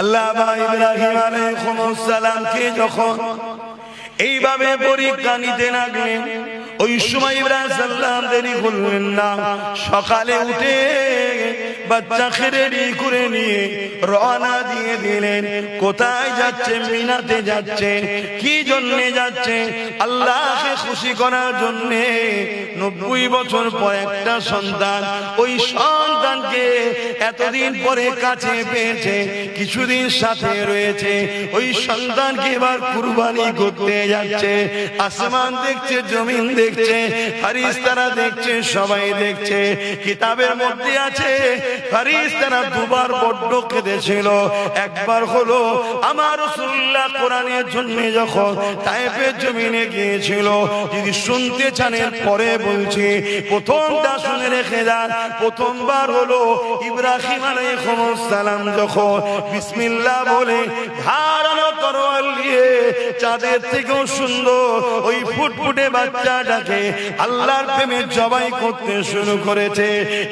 আল্লাহ ইব্রাহিম আলাইহিস সালামকে যখন এইভাবে পরীক্ষা নিতে লাগলেন, ওই সময় ইব্রাহিম সাল্লাম দেরি করলেন না, সকালে উঠে বাচ্চাকে রেডি করে নিয়ে রওনা দিয়ে দিলেন। কোথায় যাচ্ছে? মিনাতে যাচ্ছে। কি জন্য যাচ্ছে? আল্লাহকে খুশি করার জন্য। 90 বছর পর একটা সন্তান, ওই সন্তানকে এতদিন পরে কাছে পেয়েছে, কিছুদিন সাথে রয়েছে, ওই সন্তানকে এবার কুরবানি করতে যাচ্ছে। আসমান দেখছে, জমিন দেখছে, ফেরেশতারা দেখছে, সবাই দেখছে। কিতাবের মধ্যে আছে ফেরেশতারা দুবার বড্ড কেঁদেছিল। একবার হলো আমার রাসূলুল্লাহ কোরআনের জন্য যখন তায়েফের জমিনে গিয়েছিল। যদি শুনতে চান পরে বলছি, প্রথমটা শুনে রেখে যান। প্রথমবার হলো ইব্রাহিম আলাইহিস সালাম যখন বিসমিল্লাহ বলে ধারালো তরোয়াল নিয়ে চাঁদের থেকেও সুন্দর ওই ফুটফুটে বাচ্চাটাকে আল্লাহর প্রেমে জবাই করতে শুরু করেছে।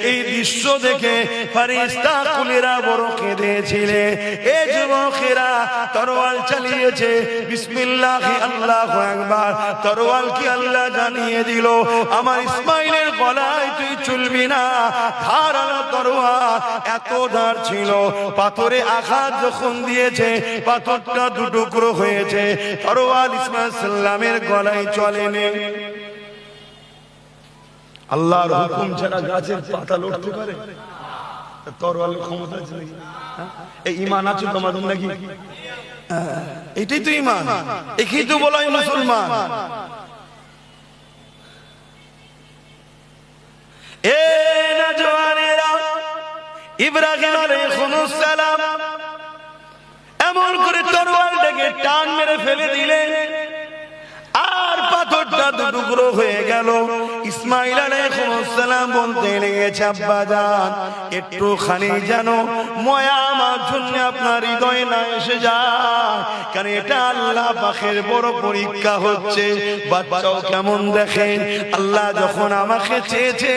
এই দৃশ্য দেখে ফেরেশতা কুলেরা বড় কেঁদেছিলে। এই যুবকেরা তরোয়াল চালিয়েছে, বিসমিল্লাহি আল্লাহু আকবার। তরোয়াল কি আল্লাহ জানিয়ে দিল, আমার ইসমাইলের গলায় তুই চলবি না। ধারালো তরোয়াল, এত ধার ছিল। পাথরে আঘাত যখন দিয়েছে, পাথরটা দুটুকরো হয়েছে। তরোয়াল ইসমাইল সাল্লামের গলায় চলেনি। আল্লাহর হুকুম ছাড়া গাছের পাতা লড়তে পারে? তরোয়ালের ক্ষমতা আছে নাকি? এই ঈমান আছে তোমাদের নাকি? এটাই তো ঈমান, একেই তো বলা হয় মুসলমান। এ নওজওয়ানেরা, ইব্রাহিম আলাইহিস সালাম এমন করে তরোয়ালটাকে টান মেরে ফেলে দিলেন, আর পাথরটা দুটুকরো হয়ে গেল। ইসমাইল আলাইহিস সালাম বলতে লেগেছে, আব্বা জান একটুখানি যেন ময়া আমার জন্য আপনার হৃদয়ে না এসে যায়, কারণ এটা আল্লাহ পাকের বড় পরীক্ষা হচ্ছে। বাচ্চাও কেমন দেখেন, আল্লাহ যখন আমাকে চেয়েছে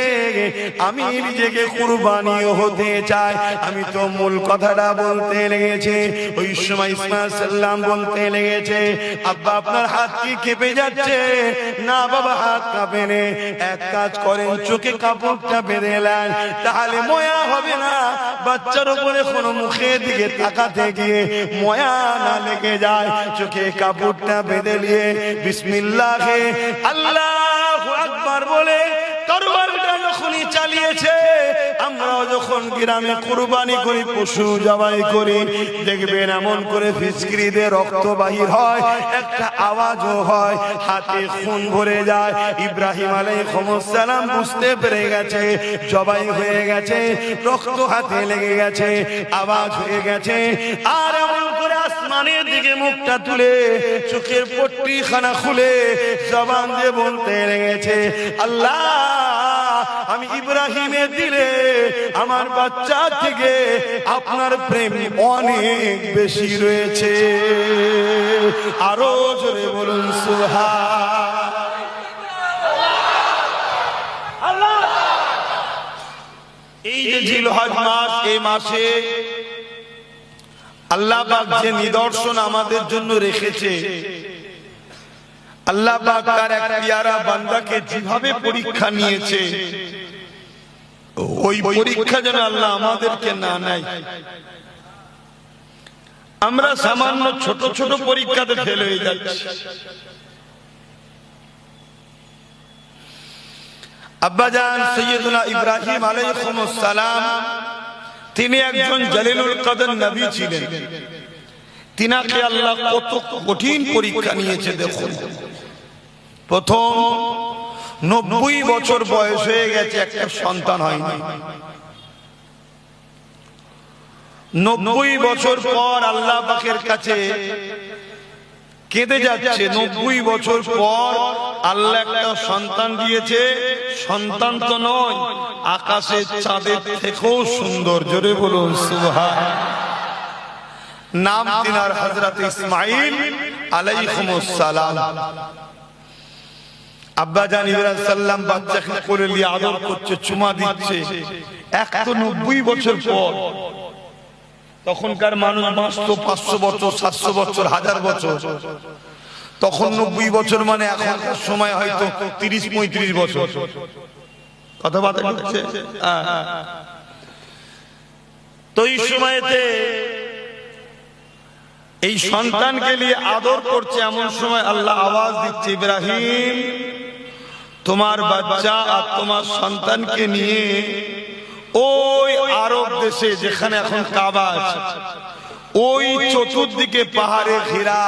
আমি নিজেকে কুরবানিও হতে চাই। আমি তো মূল কথাটা বলতে লেগেছে। ওই সময় ইসমাইল সাল্লাম বলতে লেগেছে, আব্বা আপনার হাত কি কেঁপে যাচ্ছে? না বাবা, হাত কাঁপে না। এক কাজ করেন, চোখে কাপড়টা বেঁধে নেন, তাহলে ময়া হবে না। বাচ্চার উপরে কোনো মুখের দিকে তাকাতে গিয়ে ময়া না লেগে যায়। চোখে কাপড়টা বেঁধে নিয়ে বিসমিল্লাহে আল্লাহু আকবার বলে তরবারটা যখনই চালিয়েছে, আমরাও যখন গ্রামে কুরবানি করি, পশু জবাই করি, দেখবেন এমন করে ফিসকিরিতে রক্ত বাহির হয়, একটা আওয়াজও হয়, হাতে খুন ভরে যায়। ইব্রাহিম আলাইহিস সালাম বুঝতে পেরে গেছে জবাই হয়ে গেছে, রক্ত হাতে লেগে গেছে, আওয়াজ হয়ে গেছে। আর এমন করে আসমানের দিকে মুখটা তুলে চোখের পট্টিখানা খুলে জবান দিয়ে বলতে লেগেছে, আল্লাহ আমি ইব্রাহিমের দিলে আমার বাচ্চা থেকে আপনার প্রেম অনেক বেশি রয়েছে। আরো জোরে বলুন সুবহানাল্লাহ। এই যে জিলহজ মাস, এই মাসে আল্লাহ পাক যে নিদর্শন আমাদের জন্য রেখেছে, আল্লাহ পাক তার এক পিয়ারা বান্দাকে যেভাবে পরীক্ষা নিয়েছে, ওই পরীক্ষা যেন আল্লাহ আমাদেরকে না নেয়। আমরা সামান্য ছোট ছোট পরীক্ষাতে ফেল হয়ে যাচ্ছি। আব্বাজান সৈয়দুনা ইব্রাহিম আলাইহিস সালাম, তিনি একজন জলিলুল কদর নবী ছিলেন। তিনাকে আল্লাহ কত কঠিন পরীক্ষা নিয়েছে দেখুন। প্রথম 90 বছর বয়স হয়ে গেছে, একটা সন্তান হয়নি। 90 বছর পর আল্লাহ পাকের কাছে কেঁদে যাচ্ছে। 90 বছর পর আল্লাহ একটা সন্তান দিয়েছে। সন্তান তো নয়, আকাশের চাঁদের থেকেও সুন্দর। জোরে বলুন সুবহানাল্লাহ। নাম তিনার হযরত ইসমাঈল আলাইহিস সালাম। আব্বাজান ইব্রাহিম সাল্লাম বাচ্চাকে কোলে নিয়ে আদর করছে, চুমা দিচ্ছে। 190 বছর পর তখনকার মানুষ বাঁচত 500 বছর, 700 বছর, 1000 বছর। তখন 90 বছর মানে এখনকার সময় হয়তো 30-35 বছর। কথাবার্তা হচ্ছে। তো এই সময়তে এই সন্তানকে নিয়ে আদর করছে, এমন সময় আল্লাহ আওয়াজ দিচ্ছে, ইব্রাহিম তোমার বাচ্চা আর তোমার সন্তানকে নিয়ে ওই আরব দেশে যেখানে এখন কাবা আছে, ওই চতুর্দিকে পাহাড়ে ঘেরা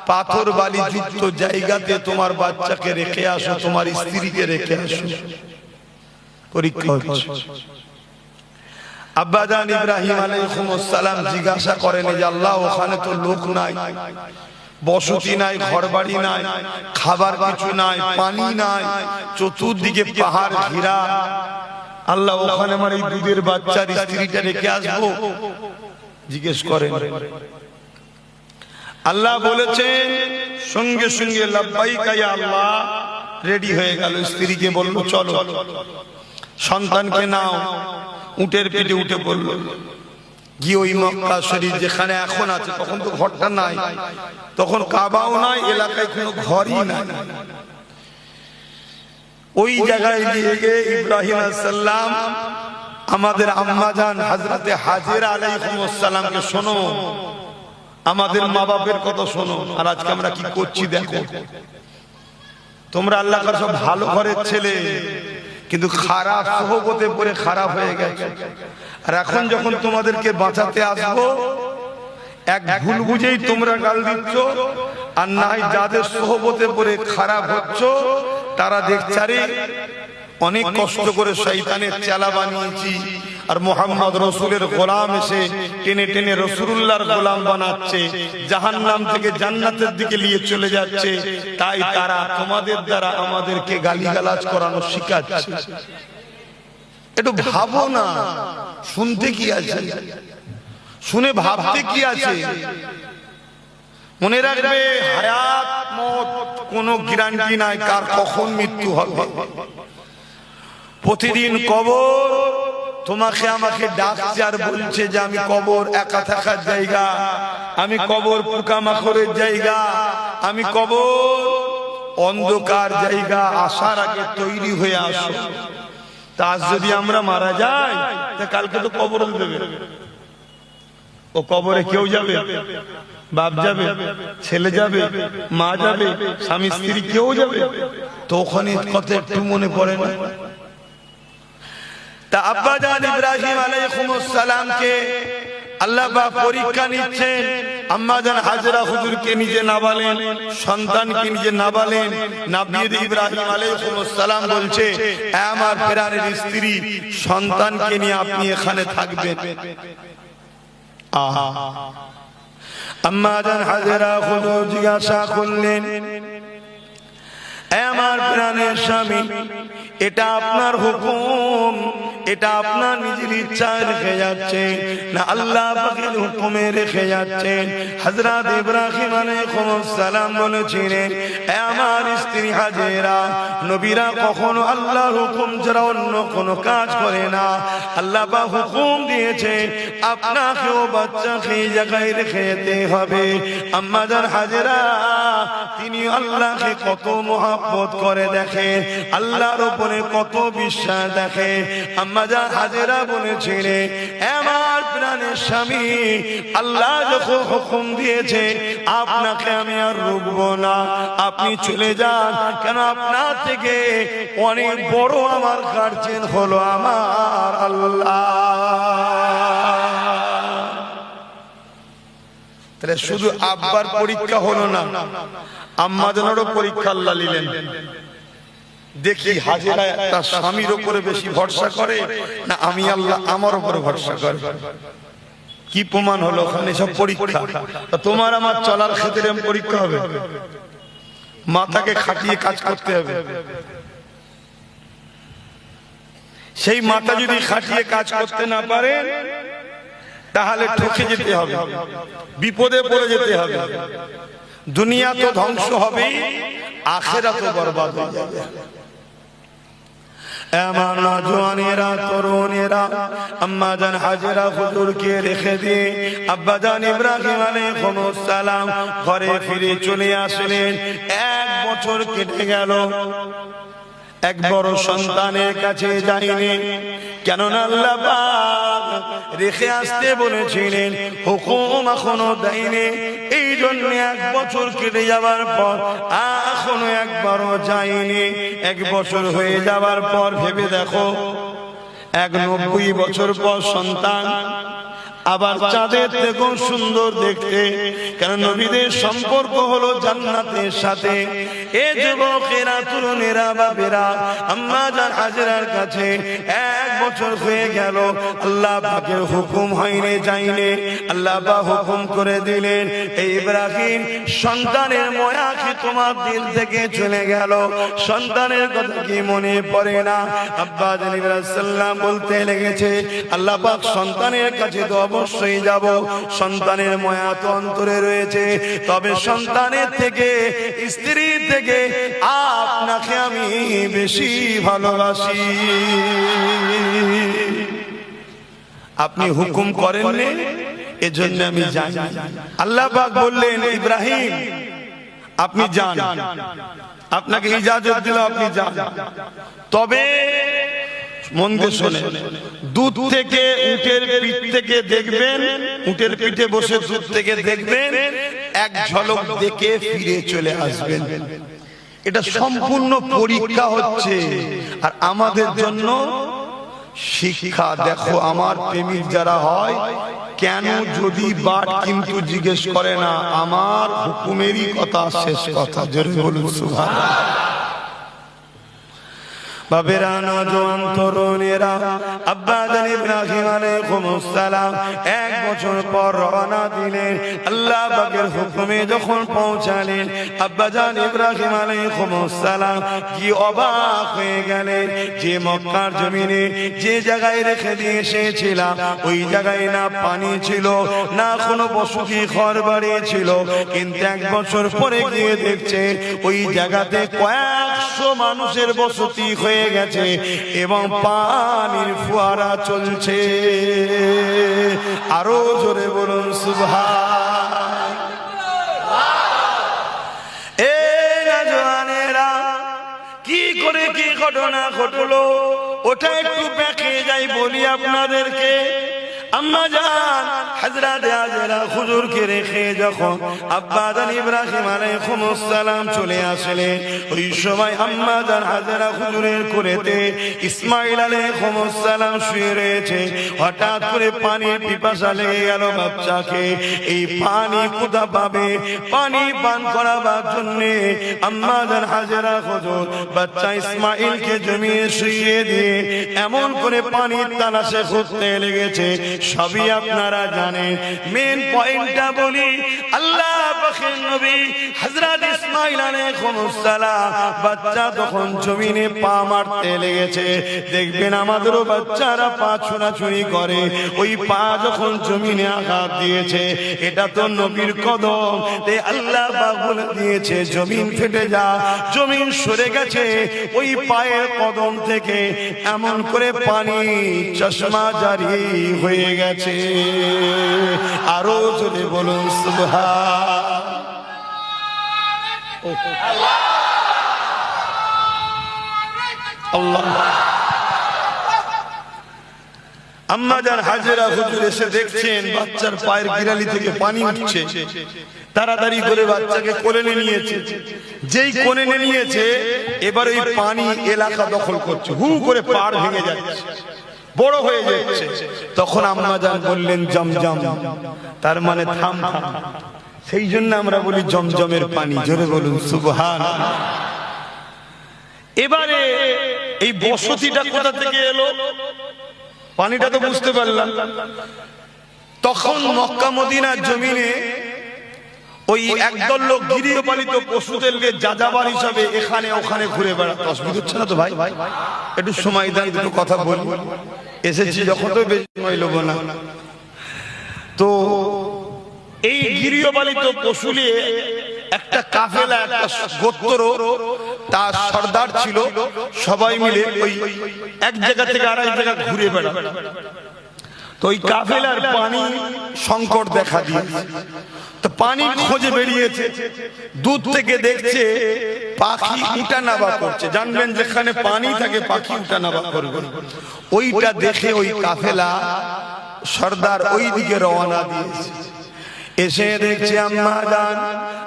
পাথর বালি যুক্ত জায়গাতে তোমার বাচ্চাকে রেখে আসো, তোমার স্ত্রীকে রেখে আসো। পরীক্ষা হচ্ছে। আব্বাজান ইব্রাহিম আলাইহিস সালাম জিজ্ঞাসা করেন যে আল্লাহ ওখানে তো লোক নাই, বসতি নাই, ঘরবাড়ি নাই, খাবার কিছু নাই, পানি নাই, চতুর্দিকে পাহাড় ঘেরা, আল্লাহ ওখানে আমার এই দুধের বাচ্চার স্ত্রীটা রেখে আসবো? জিজ্ঞেস করেন। আল্লাহ বলেছেন সঙ্গে সঙ্গে লাব্বাইকা ইয়া আল্লাহ, রেডি হয়ে গেল। স্ত্রীকে বলল চলো, সন্তানকে নাও, উটের পিঠে উঠে পড়ল, গিয়ে ওই মক্কা শরীফ যেখানে এখন আছে, তখন তো ঘরটা নাই, তখন কাবাও নাই, এলাকায় কোনো ঘরই নাই, ওই জায়গায় গিয়ে ইব্রাহিম আলাইহিস সালাম আমাদের আম্মাজান হযরতে হাজেরা আলাইহিস সালামকে, শোনো আমাদের মা বাপের কথা শোনো, আর আজকে আমরা কি করছি দেখো। তোমরা আল্লাহর কাছে ভালো ঘরের ছেলে, কিন্তু খারাপ সোহবতে পড়ে খারাপ হয়ে গেছে। আর এখন যখন তোমাদেরকে বাঁচাতে আসবো, এক ভুল বুঝেই তোমরা গাল দিচ্ছ, আর নাই যাদের সোহবতে পড়ে খারাপ হচ্ছ তারা দেখছারে অনেক কষ্ট করে শয়তানের চেলা বানিয়েছি, আর মুহাম্মদ রাসূলের গোলাম এসে টেনে টেনে রাসূলুল্লাহর গোলাম বানাচ্ছে, জাহান্নাম থেকে জান্নাতের দিকে নিয়ে চলে যাচ্ছে। তাই তারা তোমাদের দ্বারা আমাদেরকে গালিগালাজ করানো শিখাচ্ছে। একটু ভাবো না, শুনতে কি আছে, শুনে ভাবতে কি আছে? মনে রাখবে হায়াত মত কোনো গ্যারান্টি নাই কার কখন মৃত্যু হবে। প্রতিদিন কবর তোমাকে আমাকে ডাকছে আর বলছে যে আমি কবর একা থাকার জায়গা, আমি কবর পোকামাকড়ের জায়গা, আমি কবর অন্ধকার জায়গা, আসার আগে তৈরি হয়ে আসো। তা আজ যদি আমরা মারা যাই, তা কালকে তো কবর দেবে। ও কবরে কেউ যাবে, বাপ যাবে, ছেলে যাবে, মা যাবে, স্বামী স্ত্রী কেউ যাবে, তো ওখানে কথা একটু মনে পড়ে না? তা আব্বাজান ইব্রাহিম আলাইহিস সালামকে আল্লাহ পাক পরীক্ষা নিচ্ছেন। আম্মাজান হাজেরা হুজুরকে নিজে নাবালেন, সন্তানকে নিজে নাবালেন। নবী ইব্রাহিম আলাইহিস সালাম বলছে, আমার প্রাণের স্ত্রী সন্তানকে নিয়ে আপনি এখানে থাকবেন। আম্মাজান হাজেরা হুজুর জিজ্ঞাসা করলেন, আমার প্রাণের স্বামী, এটা আপনার হুকুম, এটা আপনার নিজের ইচ্ছায় রেখে যাচ্ছে না আল্লাহ পাকের হুকুমে রেখে যাচ্ছে? হযরত ইব্রাহিম আলাইহিস সালাম বলেছিলেন, আমার স্ত্রী হাজেরা, নবীরা কখনো আল্লাহর হুকুম ছাড়া অন্য কোনো কাজ করে না। আল্লাহ পাক হুকুম দিয়েছে আপনাকেও বাচ্চাকে এই জায়গায় রেখে যেতে হবে। আম্মাজান হাজেরা তিনি আল্লাহকে কত মহব্বত করে দেখে, আল্লাহর উপরে কত বিশ্বাস দেখে। আম্মাজান হাজেরা বলেছিলেন, আমার প্রাণের স্বামী, আল্লাহ যখন হুকুম দিয়েছে আপনাকে আমি আর রুকবো না, আপনি চলে যান, কেন আপনার থেকে অনেক বড় আমার গার্জিয়ান হলো আমার আল্লাহ। তাহলে শুধু আব্বার পরীক্ষা হলো না, আম্মাজানেরও পরীক্ষা আল্লাহ নিলেন। দেখি হাজেরা তার স্বামীর উপরে বেশি ভরসা করে না আমি আল্লাহ আমার উপরে ভরসা করে। কি প্রমাণ হলো? ওখানে সব পরীক্ষা। তোমার আমার চলার ক্ষেত্রে পরীক্ষা হবে, মাথাকে খাটিয়ে কাজ করতে হবে। সেই মাথা যদি খাটিয়ে কাজ করতে না পারে, তাহলে ঠকে যেতে হবে, বিপদে পড়ে যেতে হবে। দুনিয়া তো ধ্বংস হবে, আখিরাত তো বরবাদ হয়ে যাবে। আমার নওজওয়ানেরা, তরুণেরা, আম্মা জান হাজেরা হুজুরকে রেখে দিয়ে আব্বা জান ইব্রাহিম আলাইহিস সালাম ঘরে ফিরে চলে আসলেন। 1 বছর কেটে গেল, এক বড় সন্তানের কাছে যায়নি, কেননা আল্লাহ পাক রেখে আসতে বলেছিলেন, হুকুম এখনো দেয়নি। এই জন্য 1 বছর কেটে যাওয়ার পর এখনো একবারও যায়নি। 1 বছর হয়ে যাওয়ার পর ভেবে দেখো, 90 বছর পর সন্তান, আবার চাঁদের থেকেও সুন্দর দেখতে, কারণ নবীদের সম্পর্ক হলো জান্নাতের সাথে। এ যুবকেরা, তরুণেরা, বাবেরা, আম্মা জান হাজেরার কাছে 1 বছর হয়ে গেল, আল্লাহ পাকের হুকুম হয়নি, যায়নি। আল্লাহ পাক হুকুম করে দিলেন, এই ইব্রাহিম, সন্তানের মায়া কি তোমার দিল থেকে চলে গেল? সন্তানের কথা কি মনে পড়ে না? আব্বা জান ইব্রাহিম সাল্লাম বলতে লেগেছে, আল্লাহ পাক সন্তানের কাছে তো অবশ্যই যাব, সন্তানের মায়া তো অন্তরে রয়েছে, তবে সন্তানের থেকে, স্ত্রী থেকে আপনাকে আমি বেশি ভালোবাসি। আপনি হুকুম করেননি, এজন্য আমি যাই। আল্লাহ পাক বললেন, ইব্রাহিম আপনি যান, আপনাকে ইজাজত দিল, আপনি যান। তবে মন দিয়ে শোনেন, দুধ থেকে, উটের পিঠ থেকে দেখবেন, উটের পিঠে বসে দুধ থেকে দেখবেন, 1 ঝলক দেখে ফিরে চলে আসবেন। এটা সম্পূর্ণ পরীক্ষা হচ্ছে, আর আমাদের জন্য শিক্ষা। দেখো, আমার প্রেমিক যারা হয়, কেন যদি বাট কিন্তু জিজ্ঞেস করে না, আমার হুকুমেরই কথা শেষ কথা। জোরে বলুন সুবহানাল্লাহ। বাবেরা, নওজওয়ান, তরুণেরা, আব্বা জান ইব্রাহিম আলাইহিস সালাম 1 বছর পর রওনা দিলেন। আল্লাহ পাকের হুকুমে যখন পৌঁছালেন, আব্বা জান ইব্রাহিম আলাইহিস সালাম কি অবাক হয়ে গেলেন, যে মক্কার জমিনে যে জায়গায় রেখে দিয়ে এসেছিলাম, ওই জায়গায় না পানি ছিল, না কোনো বসতি ঘর বাড়ি ছিল, কিন্তু 1 বছর পরে গিয়ে দেখছে ওই জায়গাতে কয়েকশো মানুষের বসতি হয়ে গেছে এবং পানির ফোয়ারা চলছে। আরো জোরে বলুন সুবহানাল্লাহ। এ নওজওয়ানেরা, কি করে কি ঘটনা ঘটলো ওটা একটু ব্যাখ্যা যাই বলি আপনাদেরকে। আম্মা জান হযরত হাজেরা হুজুরকে রেখে যখন আব্বা জান ইব্রাহিম আলাইহিস সালাম চলে আসলেন, ওই সময় আম্মা জান হাজেরা হুজুরের কোলেতে ইসমাঈল আলাইহিস সালাম শুয়ে রয়েছে। হঠাৎ করে পানির পিপাসা লেগে গেল বাচ্চাকে। এই পানি কোথা পাবে? পানি পান করাবার জন্য আম্মা জান হাজেরা হুজুর বাচ্চা ইসমাঈলকে জমিয়ে শুইয়ে দিয়ে এমন করে পানির তালাশে খুঁজতে লেগেছে। সবই আপনারা জানেন, মেন পয়েন্টটা বলি। আল্লাহ পাকের নবী হযরত ইসমাঈল আলাইহিস সালাম বাচ্চা তখন জমিনে পা মারতে লেগেছে। দেখবেন আমাদেরও বাচ্চারা পা ছোঁড়াছুঁড়ি করে, ওই পা যখন জমিনে আঘাত দিয়েছে, এটা তো নবীর কদম, তাই আল্লাহ পাক বলে দিয়েছে জমিন ফেটে যা। জমিন সরে গেছে ওই পায়ের কদম থেকে, এমন করে পানি চশমা জারি হয়ে গেছে। আরো জোরে বলুন সুবহানাল্লাহ। আল্লাহ। আম্মা জান হাজেরা হুজুর এসে দেখছেন বাচ্চার পায়ের গিরালি থেকে পানি উঠছে। তাড়াতাড়ি করে বাচ্চাকে কোলে নিয়েছে। যেই কোলে নিয়েছে, এবার ওই পানি এলাকা দখল করছে, হু করে পাড় ভেঙে যাচ্ছে, বড় হয়ে যাচ্ছে। তখন আম্মা জান বললেন জমজম, তার মানে থাম থাম। সেই জন্য আমরা বলি জমজমের পানি। জোরে বলুন সুবহানাল্লাহ। এবারে এই বসতিটা কোথা থেকে এলো, পানিটা তো বুঝতে পারলাম। তখন মক্কা মদিনার জমিনে ওই একদল লোক গৃহপালিত পশুদেরকে যাযাবর হিসাবে এখানে ওখানে ঘুরে বেড়াতো। অসুবিধা হচ্ছে না তো ভাই? একটু সময় দেন, দুটো কথা বলি। এসেছি যখন তো বেশি সময় লোব না। তো এই গৃহপালিত পশু নিয়ে একটা কাফেলা, একটা গোত্র তার সর্দার ছিল, সবাই মিলে ওই এক জায়গা থেকে আরেক জায়গা ঘুরে বেড়ায়। তো ওই কাফেলার পানি সংকট দেখা দিয়েছে, তো পানি খোঁজে বেরিয়েছে, দূর থেকে দেখছে পাখি উঠানামা করছে। জানবেন যেখানে পানি থাকে পাখি উঠানামা করবে, ওইটা দেখে ওই কাফেলা সর্দার ওই দিকে রওনা দিয়েছে। এসে দেখছে আম্মা জান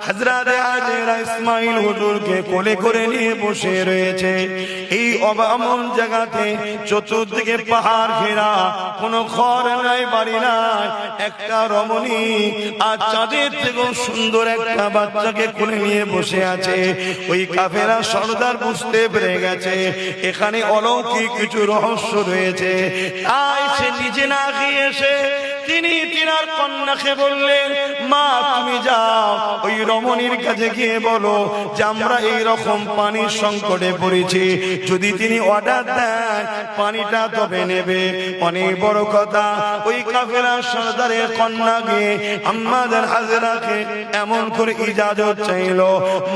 হযরত হাজেরা ইসমাইল হুজুরকে কোলে করে নিয়ে বসে রয়েছে। এই অবামন জায়গাতে চতুর্দিকে পাহাড় ঘেরা, কোনো ঘর নাই, বাড়ি নাই, একটা রমণী আর চাঁদের থেকেও সুন্দর একটা বাচ্চাকে কোলে নিয়ে বসে আছে। ওই কাফেলা সর্দার বুঝতে পেরে গেছে এখানে অলৌকিক কিছু রহস্য রয়েছে। তাই সে নিজে না গিয়ে এসে তিনি তিনার কন্যাকে বললেন, মা তুমি যাও ওই রমণীর কাছে গিয়ে বলো যে আমরা এই রকম পানির সংকটে পড়েছি, যদি তিনি অর্ডার দেন পানিটা তবে নেবে। অনেক বড় কথা, ওই কাফেলার সর্দারের কন্যা গিয়ে আম্মাজান হাজেরাকে এমন করে ইজাজত চাইলো,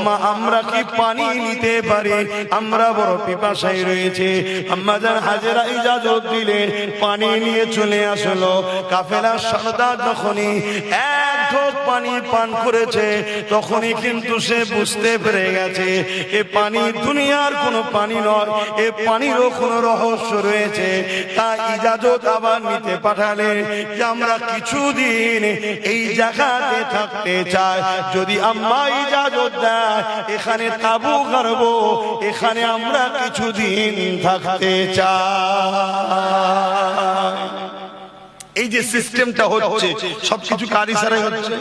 মা আমরা কি পানি নিতে পারি, আমরা বড় পিপাসায় রয়েছে। আম্মাজান হাজেরা ইজাজত দিলে পানি নিয়ে চলে আসলো। কাফেলার সর্দার যখনই এক ঢোক পানি পান করেছে তখনই কিন্তু সে বুঝতে পেরে গেছে এ পানি দুনিয়ার কোনো পানি নয়, এ পানিরও কোনো রহস্য রয়েছে। তাই ইজাজত আবার নিতে পাঠালে যে আমরা কিছুদিন এই জায়গাতে থাকতে চাই, যদি আম্মা ইজাজত দেয় এখানে তাবু গাড়বো, এখানে আমরা কিছুদিন থাকতে চাই। এই যে সিস্টেমটা হচ্ছে সবকিছু কার ইশারায় হচ্ছে?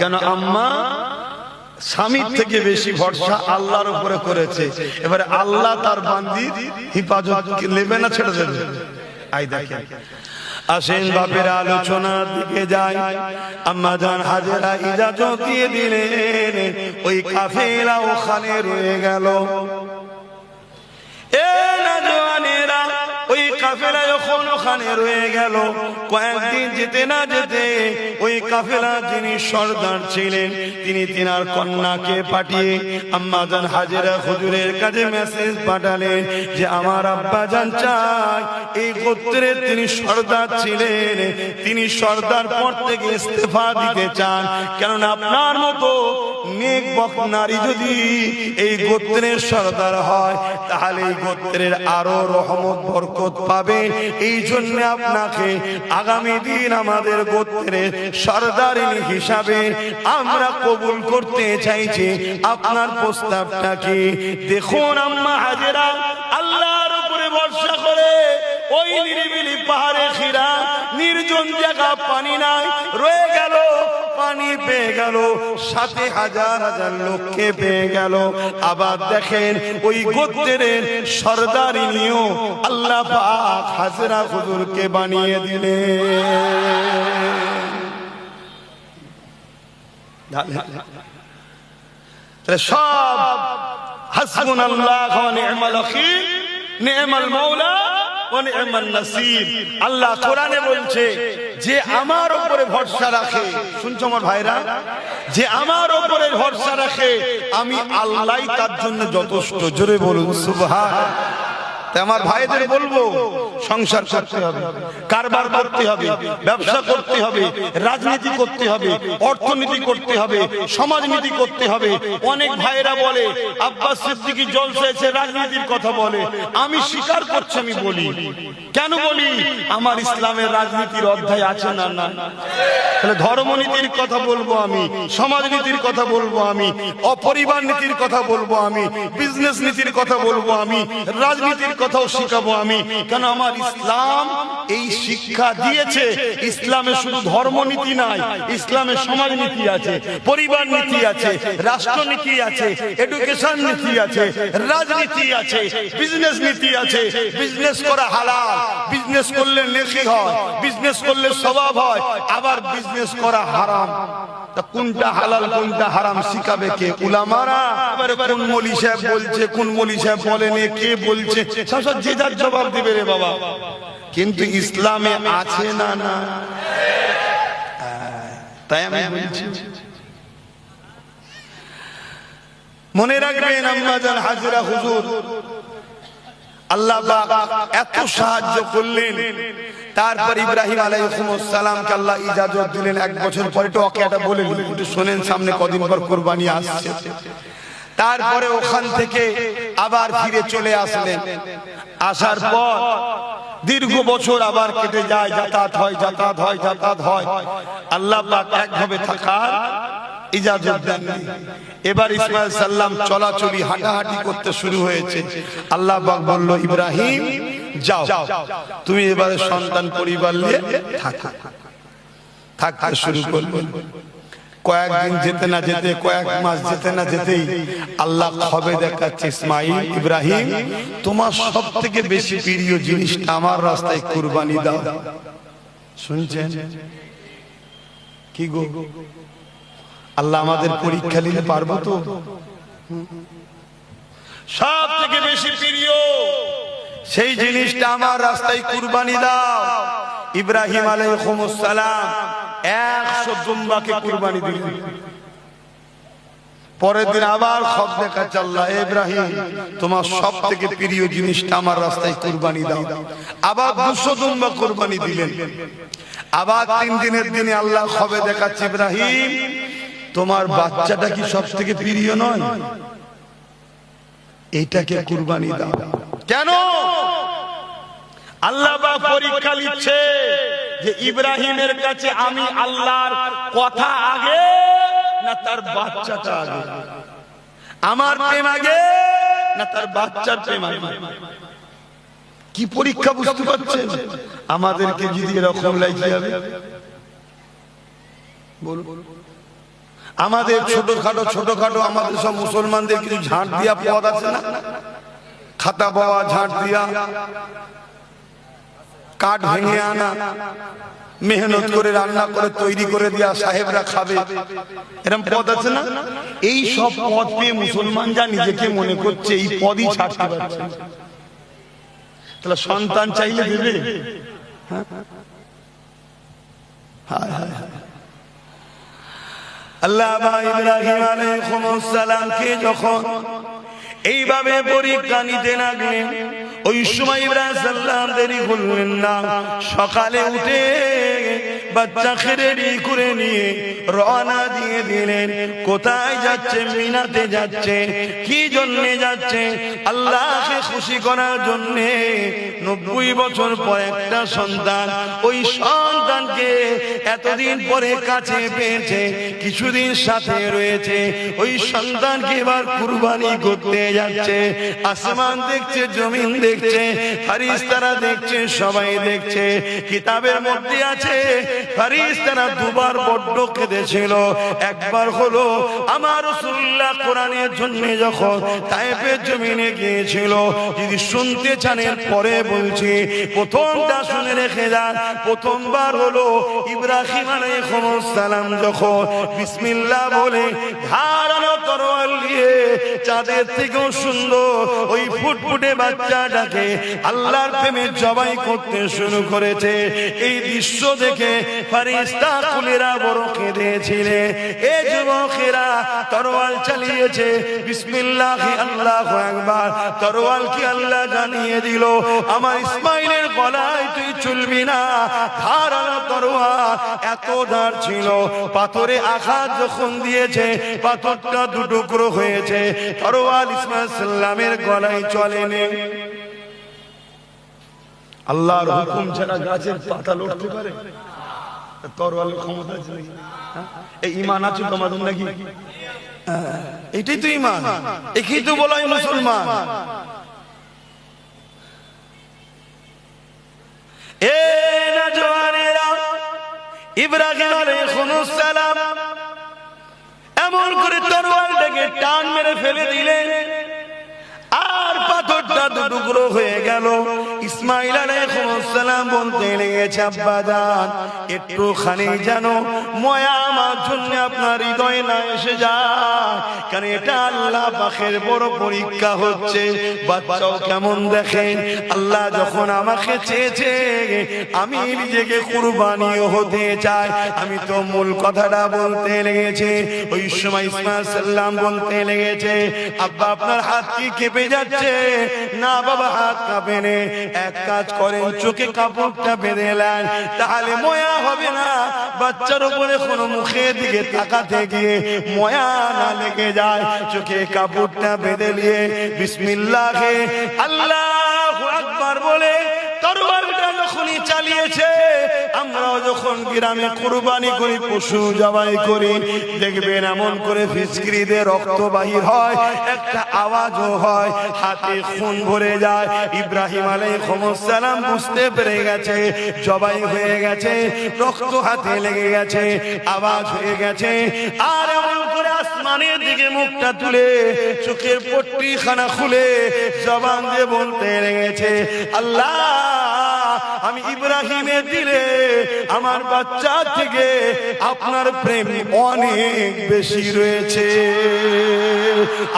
কেন আম্মা স্বামীর থেকে বেশি ভরসা আল্লাহর উপরে করেছে। এবারে আল্লাহ তার বান্দির হিফাজত নেবে না ছেড়ে দেবে? আই দেখেন, আসেন বাপের আলোচনার দিকে যাই। আম্মা জান হাজেরা ইজাজত দিয়ে দিলেন, ওই কাফেলা ওখানে রয়ে গেল। এ নওজওয়ানেরা, ওই কাফেলা যখন ওখানে রয়ে গেল, কয়েকদিন যেতে না যেতে ওই কাফেলা যিনি সর্দার ছিলেন তিনি তিনার কন্যাকে পাঠিয়ে আম্মাজান হাজেরা হুজুরের কাছে মেসেজ পাঠালেন যে আমার আব্বা জান চাই এই গোত্রের তিনি সর্দার ছিলেন, তিনি সর্দার পদ থেকে ইস্তেফা দিতে চান, কেননা আপনার মতো নেক বক নারী যদি এই গোত্রের সর্দার হয় তাহলে এই গোত্রের আরো রহমত বরকত পাবে। এই জন্য আপনাকে আগামী দিন আমাদের গোত্রের সর্দারিনী হিসাবে আমরা কবুল করতে চাইছি, আপনার প্রস্তাবটা কি? দেখুন আম্মা হাজেরা আল্লাহর উপরে ভরসা করে ওই নিরিবিলি পাহাড়ে ঘেরা নির্জন জায়গা, পানি নাই, রয়ে গেল, পানি পেয়ে গেল, সাথে হাজার হাজার লোককে পেয়ে গেল। আবার দেখেন ওই গোত্রের সর্দারিনীও আল্লাহ পাক হাজেরা হুজুরকে বানিয়ে দিলেন। সব হাসবুনাল্লাহ ওয়া নি'মাল ওয়াকিল, নি'মাল মাওলা ওয়া নি'মান নাসির। আল্লাহ কোরআনে বলছে যে আমার উপরে ভরসা রাখে, শুনছো আমার ভাইরা, যে আমার উপরে ভরসা রাখে আমি আল্লাহই তার জন্য যথেষ্ট। জোরে বলুন সুবহানাল্লাহ। তাই আমার ভাইদের বলবো সংসার করতে হবে, কারবার করতে হবে, ব্যবসা করতে হবে, রাজনীতি করতে হবে, অর্থনীতি করতে হবে, সমাজনীতি করতে হবে। অনেক ভাইরা বলে আব্বাস সিদ্দিকী জলসায় এসে রাজনীতির কথা বলে, আমি স্বীকার করছি, আমি বলি। কেন বলি? আমার ইসলামের রাজনীতির অধ্যায় আছে না? না। তাহলে ধর্মনীতির কথা বলবো আমি, সমাজনীতির কথা বলবো আমি, অপরিবার নীতির কথা বলবো আমি, বিজনেস নীতির কথা বলবো আমি, রাজনীতির কথাও শিখাবো আমি। কেন আমার ইসলাম এই শিক্ষা দিয়েছে। ইসলামে শুধু ধর্মনীতি নাই, ইসলামে সমাজনীতি আছে, পরিবার নীতি আছে, রাষ্ট্রনীতি আছে, এডুকেশন নীতি আছে, রাজনীতি আছে, বিজনেস নীতি আছে। বিজনেস করা হালাল, বিজনেস করলে নেকি হয়, বিজনেস করলে সওয়াব হয়, আবার বিজনেস করা হারাম। তা কোনটা হালাল কোনটা হারাম শিখাবে কে? উলামারা। কোন মৌলী সাহেব বলছে, কোন মৌলী সাহেব বলেনি, কে বলছে, সব যে যার জবাব দিবে রে বাবা। কিন্তু ইসলামে আছে না? না। তাই আমি বলছি মনে রাখবেন আম্মাজান হাজরা হুজুর আল্লাহ পাক এত সাহায্য করলেন, তারপর ইব্রাহিম আলাইহিস সালামকে আল্লাহ ইজাজত দিলেন 1 বছর পরে। তো ওকে এটা বলে একটু শুনেন, সামনে কদিন পর কুরবানি আসছে। তারপরে ওখান থেকে আবার ফিরে চলে আসলেন। আসার পর দীর্ঘ বছর আবার কেটে যায়, যাতায়াত হয়। আল্লাহ পাক একভাবে থাকার ইজাজত দেন। এবার ইসমাঈল সাল্লাম চলাচলি হাঁটাহাঁটি করতে শুরু হয়েছে। আল্লাহ পাক বলল, ইব্রাহিম যাও, তুমি এবারে সন্তান পরিবার নিয়ে থাকতে শুরু করবে। কয়েকদিন যেতে না যেতে, কয়েক মাস যেতে না যেতেই আল্লাহ খবর দেখাচ্ছে, ইসমাঈল, ইব্রাহিম, তোমার সব থেকে বেশি প্রিয় জিনিসটা আমার রাস্তায় কুরবানি দাও। শুনছেন কি গো? আল্লাহ আমাদের পরীক্ষা নিতে পারবো তো? সব থেকে বেশি প্রিয় সেই জিনিসটা আমার রাস্তায় কুরবানি দাও। ইব্রাহিম আলাইহিস সালাম 100 দুম্বাকে কুরবানি দিলেন। পরের দিন আবার খবর দেখাচ্ছে আল্লাহ, ইব্রাহিম, তোমার সব থেকে প্রিয় জিনিসটা আমার রাস্তায় কুরবানি দাও। আবার 200 দুম্বা কুরবানি দিলেন। আবার 3 দিনের দিনে আল্লাহ খবর দেখাচ্ছে, ইব্রাহিম, তোমার বাচ্চাটা কি সব থেকে প্রিয় নয়? এইটাকে কুরবানি দাও। কেন? আল্লাহ পাক পরীক্ষা নিচ্ছে যে ইব্রাহিমের কাছে আমি আল্লাহর কথা আগে না তার বাচ্চাটা আগে, আমার প্রেম আগে না তার বাচ্চার প্রেম আগে। কি পরীক্ষা বুঝতে পারছেন? আমাদেরকে যদি এরকম লাগতে হবে, বলুন, আমাদের ছোটখাটো আমাদের সব মুসলমানদের কিছু ঝাঁট দিয়া পদ আছে না, খাতা বাওয়া ঝাঁট দিয়া, কাঠ ভেঙে আনা, মেহনত করে রান্না করে তৈরি করে দিয়া সাহেবরা খাবে, এরকম পদ আছে না? এই সব পদ পেয়ে মুসলমান যা নিজেকে মনে করছে এই পদই ছাড়তে পারছে। তাহলে সন্তান চাইলে দেবে? আল্লাহ ইব্রাহিম আলাইহিস সালামকে যখন এইভাবে পরীক্ষা নিতে লাগলেন, ওই সময় ইব্রাহিম সাল্লাম দেরি করলেন না। সকালে উঠে বাচ্চাকে রেডি করে নিয়ে রওনা দিয়ে দিলেন। কোথায় যাচ্ছে? মিনাতে যাচ্ছে। কি জন্য যাচ্ছে? আল্লাহকে খুশি করার জন্য। 90 বছর পর একটা সন্তান, ওই সন্তানকে এতদিন পরে কাছে পেয়েছে, কিছুদিন সাথে রয়েছে, ওই সন্তানকে এবার কুরবানি করতে যাচ্ছে। আসমান দেখছে, জমিন দেখছে, ফেরেশতারা দেখছে, সবাই দেখছে। কিতাবের মধ্যে আছে ফেরেশতারা দুবার বড্ড কেঁদেছিল। একবার হলো আমার রাসূলুল্লাহ কোরআনের জন্য যখন তায়েফের জমিনে গিয়েছিল। যদি শুনতে চান পরে বলছি, প্রথমটা শুনে রেখে যান। প্রথমবার হলো ইব্রাহিম আলাইহিস সালাম যখন বিসমিল্লাহ বলে ধারালো তরোয়াল নিয়ে চাঁদের থেকেও সুন্দর ওই ফুটফুটে বাচ্চাটাকে আল্লাহর প্রেমে জবাই করতে শুরু করেছে। এই দৃশ্য দেখে ফেরেশতা কুলেরা বড় কেঁদেছিলেন। এই যুবকেরা তরোয়াল চালিয়েছে, বিসমিল্লাহি আল্লাহু আকবার। তরোয়াল কি আল্লাহ জানিয়ে দিল, আমার ইসমাইলের গলায় তুই চলবি না। ধারালো তরোয়াল, এত ধার ছিল। পাথরে আঘাত যখন দিয়েছে, পাথরটা দুটুকরো হয়েছে। তরোয়াল ইসমাইল সাল্লামের গলায় চলেনি। আল্লাহর হুকুম ছাড়া গাছের পাতা লড়তে পারে? তরোয়ালের ক্ষমতা আছে নাকি? এই ঈমান আছে তোমাদের নাকি? এটাই তো ঈমান, একেই তো বলা হয় মুসলমান। এ নওজওয়ানেরা, ইব্রাহিম আলাইহিস সালাম এমন করে তরোয়ালটাকে টান মেরে ফেলে দিলেন, আর পাথরটা দুটুকরো হয়ে গেল। ইসমাইল আলাইহিস সালাম বলতে লেগেছে, আব্বা জান একটুখানি যেন ময়া আমার জন্য আপনার হৃদয়ে না এসে যায়, কারণ এটা আল্লাহ পাকের বড় পরীক্ষা হচ্ছে। বাচ্চাও কেমন দেখেন, আল্লাহ যখন আমাকে চেয়েছে আমি নিজেকে কুরবানি হতে চাই, আমি তো মূল কথাটা বলতে লেগেছে। ওই সময় ইসমাইল সাল্লাম বলতে লেগেছে, আব্বা আপনার হাত কি কেঁপে যাচ্ছে? না বাবা, হাত কাঁপে না। এক কাজ করেন, চোখে কাপড়টা বেঁধে নেন, তাহলে ময়া হবে না, বাচ্চার উপরে কোনো মুখের দিকে তাকাতে গিয়ে ময়া না লেগে যায়। চোখে কাপড়টা বেঁধে নিয়ে বিসমিল্লাহ আল্লাহু আকবার বলে তরবারটা যখনই চালিয়েছে, আমরাও যখন গ্রামে কুরবানি করি, পশু জবাই করি, দেখবেন এমন করে ফিসকিরিতে রক্ত বাহির হয়, একটা আওয়াজও হয়, হাতে খুন ভরে যায়। ইব্রাহিম আলাইহিস সালাম বুঝতে পেরে গেছে জবাই হয়ে গেছে, রক্ত হাতে লেগে গেছে, আওয়াজ হয়ে গেছে। আর এমন করে আসমানের দিকে মুখটা তুলে চোখের পট্টি খানা খুলে জবান দিয়ে বলতে লেগেছে, আল্লাহ আমি ইব্রাহিমের দিলে আমার বাচ্চা থেকে আপনার প্রেম অনেক বেশি রয়েছে।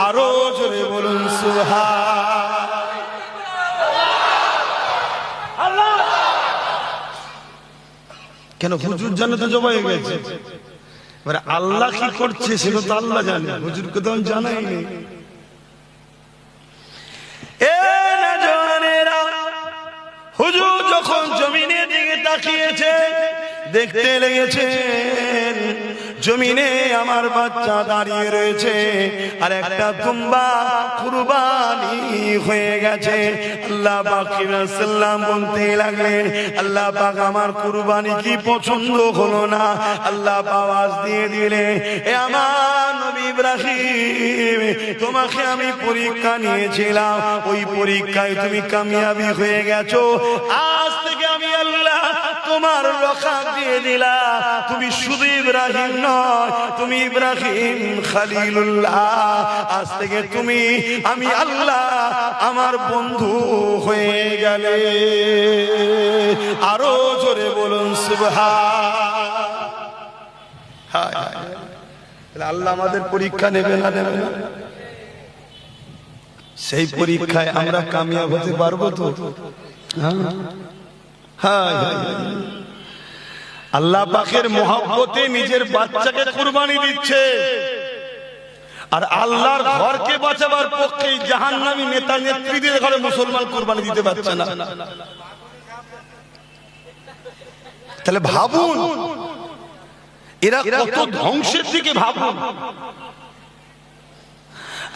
আরো জোরে বলুন সুবহানাল্লাহ। কেন হুজুর জানে তো জবাই হয়ে গেছে, এবারে আল্লাহ কি করছে সেটা তো আল্লাহ জানে, হুজুরকে তো জানাই নেই। হুজুর যখন জমিনের দিকে তাকিয়েছে, দেখতে লেগেছেন জমিনে আমার বাচ্চা দাঁড়িয়ে রয়েছে, আর একটা দুম্বা কুরবানি হয়ে গেছে। আল্লাহ পাক সাল্লাম বলতে লাগলেন, আল্লাহ পাক আমার কুরবানি কি পছন্দ হলো না? আল্লাহ আওয়াজ দিয়ে দিলে, এ আমার নবী ইব্রাহিম, তোমাকে আমি পরীক্ষা নিয়েছিলাম, ওই পরীক্ষায় তুমি কামিয়াবি হয়ে গেছো। আজ থেকে আমি আল্লাহ তোমার রক্ষা দিয়ে দিলাম। তুমি শুধু ইব্রাহিম নয়, তুমি ইব্রাহিম খলিলুল্লাহ। আজ থেকে তুমি আমি আল্লাহ আমার বন্ধু হয়ে গেলে। আরো জোরে বলুন সুবহানাল্লাহ। আল্লাহ আমাদের পরীক্ষা নেবে না নেবে না? সেই পরীক্ষায় আমরা কামিয়াব হতে পারবো তো? আল্লাহ পাকের মহব্বতে নিজের বাচ্চাকে কুরবানি দিচ্ছে, আর আল্লাহর ঘরকে বাঁচাবার পক্ষে জাহান্নামী নেতা নেত্রীদের ঘরে মুসলমান কুরবানি দিতে পারছে না। তাহলে ভাবুন এরা কত ধ্বংসের দিকে। ভাবুন।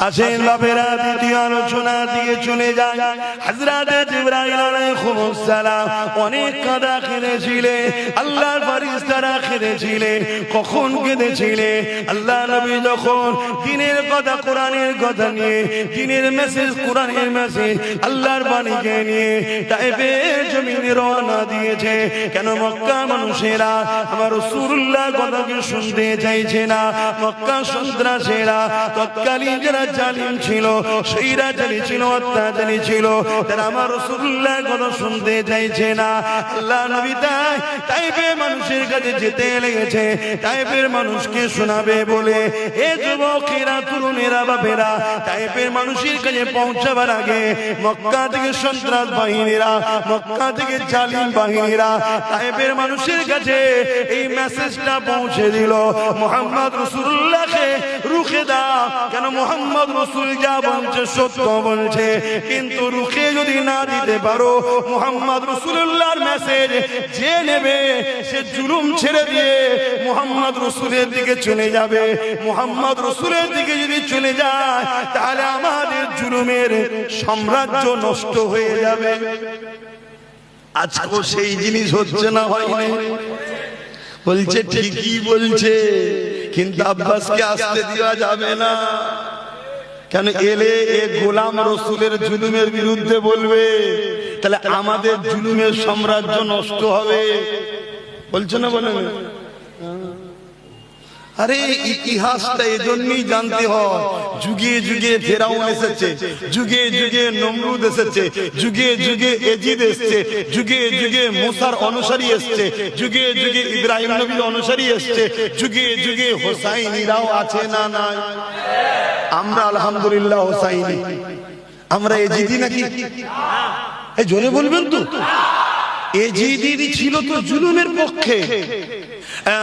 আসেন বাপেরা, দ্বিতীয় আলোচনা দিয়ে চলে যায়। হযরত জিবরাইল আলাইহিস সালাম অনেক কাঁদা কেঁদেছিলেন, আল্লাহর ফেরেশতারা কেঁদেছিলেন। কখন কেঁদেছিলেন? আল্লাহ নবী যখন দ্বীনের কথা, কোরআনের কথা নিয়ে, দ্বীনের মেসেজ, কোরআনের মেসেজ, আল্লাহর বাণীকে নিয়ে তায়েফের জমিনে রওনা দিয়েছে। কেন? মক্কা মানুষেরা আমার রাসূলুল্লাহ কথাকে শুনতে চাইছে না। মক্কা সন্ত্রাসীরা, তৎকালীন যারা জালিম ছিল, স্বৈরাচারী ছিল, অত্যাচারী ছিল, তারা আমার রাসূলুল্লাহ কথা শুনতে চাইছে না। আল্লাহ নবী তাইফের মানুষের কাছে যেতে লেগেছে, তাইফের মানুষকে শোনাবে বলে। এ যুবকেরা, তরুণেরা, বাপেরা, তাইফের মানুষের কাছে পৌঁছাবার আগে মক্কা থেকে সন্ত্রাস বাহিনীরা, মক্কা থেকে জালিম বাহিনীরা তাইফের মানুষের কাছে এই মেসেজটা পৌঁছে দিল, মুহাম্মদ রাসূলুল্লাহকে রুখে দাও। কেন? মুহাম্মদ রাসূল যা বলছে সত্য বলছে, কিন্তু রুখে যদি না দিতে পারো, মুহাম্মদ রাসূলুল্লাহর মেসেজ যে নেবে সে জুলুম ছেড়ে দিয়ে মুহাম্মদ রাসূলের দিকে চলে যাবে। মুহাম্মদ রাসূলের দিকে যদি চলে যায়, তাহলে আমাদের জুলুমের সাম্রাজ্য নষ্ট হয়ে যাবে। আজকেও সেই জিনিস হচ্ছে না? হয়নি? বলছে ঠিকই বলছে, কিন্তু আব্বাসকে আসতে দেওয়া যাবে না। কেন? এলে এ গোলাম রসুলের জুলুমের বিরুদ্ধে বলবে, তাহলে আমাদের জুলুমের সাম্রাজ্য নষ্ট হবে। বলছে না? বলেন। আরে ইতিহাসটা এজন্যই জানতে হয়, যুগে যুগে ফেরাউন এসেছে, যুগে যুগে নমরুদ এসেছে, যুগে যুগে এজিদ এসেছে, যুগে যুগে মুসার অনুসারী এসেছে, যুগে যুগে ইব্রাহিম নবীর অনুসারী এসেছে, যুগে যুগে হোসাইনিরাও আছে না নাই? আমরা আলহামদুলিল্লাহ হোসাইনি, আমরা এজিদি নাকি? এই জোরে বলবেন তো। এজিদি ছিল তো জুলুমের পক্ষে।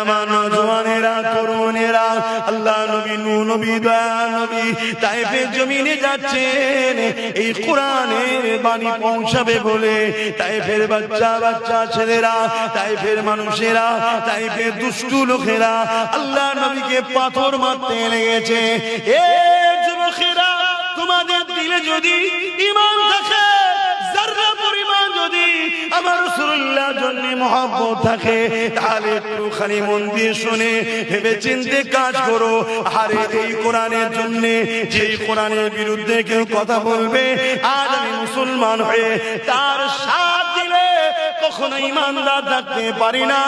আমার নওজওয়ানেরা, তরুণেরা, আল্লাহ নবী, নূহ নবী, দয়া নবী তায়েফের জমিনে যাচ্ছেন এই কোরআনের বাণী পৌঁছাবে বলে। তায়েফের বাচ্চা বাচ্চা ছেলেরা, তায়েফের মানুষেরা, তায়েফের দুষ্টু লোকেরা আল্লাহ নবীকে পাথর মারতে লেগেছে। এ যুবকেরা, তোমাদের দিলে যদি ঈমান থাকে, যারা পরিমাণ যদি আমার রাসূলুল্লাহর জন্য মহব্বত থাকে, তাহলে একটুখানি মন দিয়ে শুনে ভেবে চিন্তে কাজ করো। আরে এই কোরআনের জন্য, যেই কোরআনের বিরুদ্ধে কেউ কথা বলবে, আজ আমি মুসলমান হয়ে তার সাথ দিলে কখনো ইমানদার থাকতে পারি না,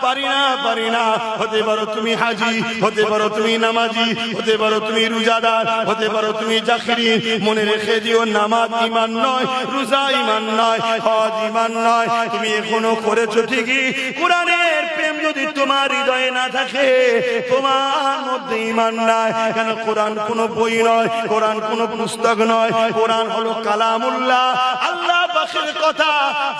পারি না, পারি না। হতে পারো তুমি হাজি, হতে পারো তুমি নামাজি, হতে পারো তুমি রোজাদার, হতে পারো তুমি জাকিরি, মনে রেখে দিও নামাজ ঈমান নয়, রোজা ঈমান নয়, হজ ঈমান নয়। তুমি এখনো করেছো ঠিকই, কোরআনের প্রেম যদি তোমার হৃদয়ে না থাকে, তোমার মধ্যে ঈমান নাই। কেন? কোরআন কোনো বই নয়, কোরআন কোনো পুস্তক নয়, কোরআন হলো কালামুল্লাহ, আল্লাহ পাকের কথা।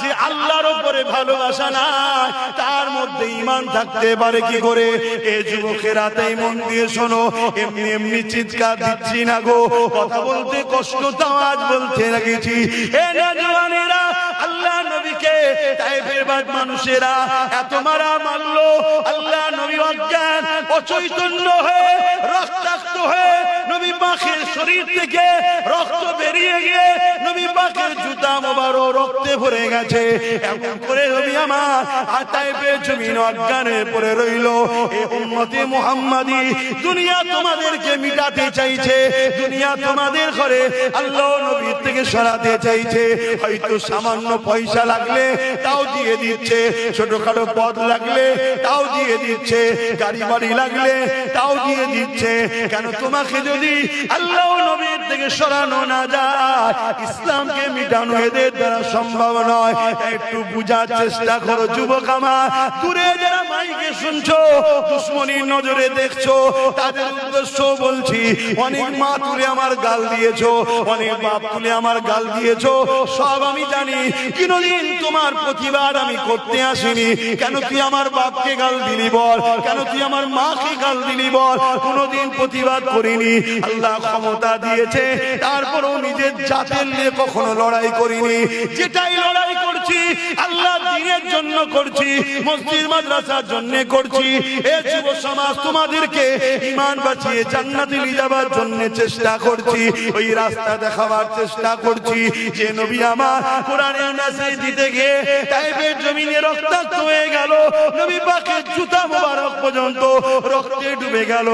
যে আল্লাহর উপরে ভালোবাসা নাই, তার মধ্যে ঈমান থাকতে পারে কি করে? এ যুবকেরা, তাই মন দিয়ে শোনো, এমনি এমনি চিৎকার দিচ্ছি না গো, কথা বলতে কষ্ট তো আজ বলতে লাগেছি। এ নওজওয়ানেরা, আল্লাহ নবীকে তায়েফের মানুষেরা এত মারা মারলো, আল্লাহ নবী অজ্ঞান, অচৈতন্য হয়ে, রক্তাক্ত হয়ে, নবী পাকের শরীর থেকে রক্ত বেরিয়ে গিয়ে নবী পাকের জুতা মোবারক রক্তে ভরে গেছে। এমন করে নবী আমার তায়েফের জমিন অজ্ঞানে পড়ে রইল। এ উম্মতে মুহাম্মাদি, দুনিয়া তোমাদেরকে মিটাতে চাইছে, দুনিয়া তোমাদের ঘরে আল্লাহ নবীর থেকে সরাতে চাইছে। হয়তো সামান্য পয়সা লাগলে তাও দিয়ে দিচ্ছে, ছোটখাটো পদ লাগলে তাও দিয়ে দিচ্ছে, গাড়ি বাড়ি লাগলে তাও দিয়ে দিচ্ছে। কেন? তোমাকে যদি আল্লাহ নবীর থেকে সরানো না যায়, ইসলামকে মিটানো এদের দ্বারা সম্ভব নয়। একটু বুঝার চেষ্টা করো যুবক আমার, দূরে যারা মাইকে শুনছো, দুশ্মনীর নজরে দেখছো, তাদের উদ্দেশ্য বলছি, অনেক মা তুলে আমার গাল দিয়েছো, অনেক বাপ তুলে আমার গাল দিয়েছো, সব আমি জানি। কোনদিন তোমার প্রতিবাদ আমি করতে আসিনি। কেন তুই আমার বাপকে গাল দিলি বল, কেন তুই আমার মাকে গাল দিলি বল, কোনদিন প্রতিবাদ করিনি। আল্লাহ ক্ষমতা দিয়েছে, তারপরও নিজের জাতের নিয়ে কখনো লড়াই করিনি। যেটাই লড়াই করছি আল্লাহ দ্বীনের জন্য করছি, মসজিদ মাদ্রাসার জন্য করছি। এ যুব সমাজ, তোমাদেরকে ঈমান বাঁচিয়ে জান্নাতে নিয়ে যাবার জন্য চেষ্টা করছি, ওই রাস্তা দেখাবার চেষ্টা করছি। যে নবী আমার কোরআনের মেসেজ দিতে গিয়ে তায়েফের জমিনে রক্তাক্ত হয়ে গেল, নবী পাকের জুতা মোবারক পর্যন্ত রক্তে ডুবে গেল।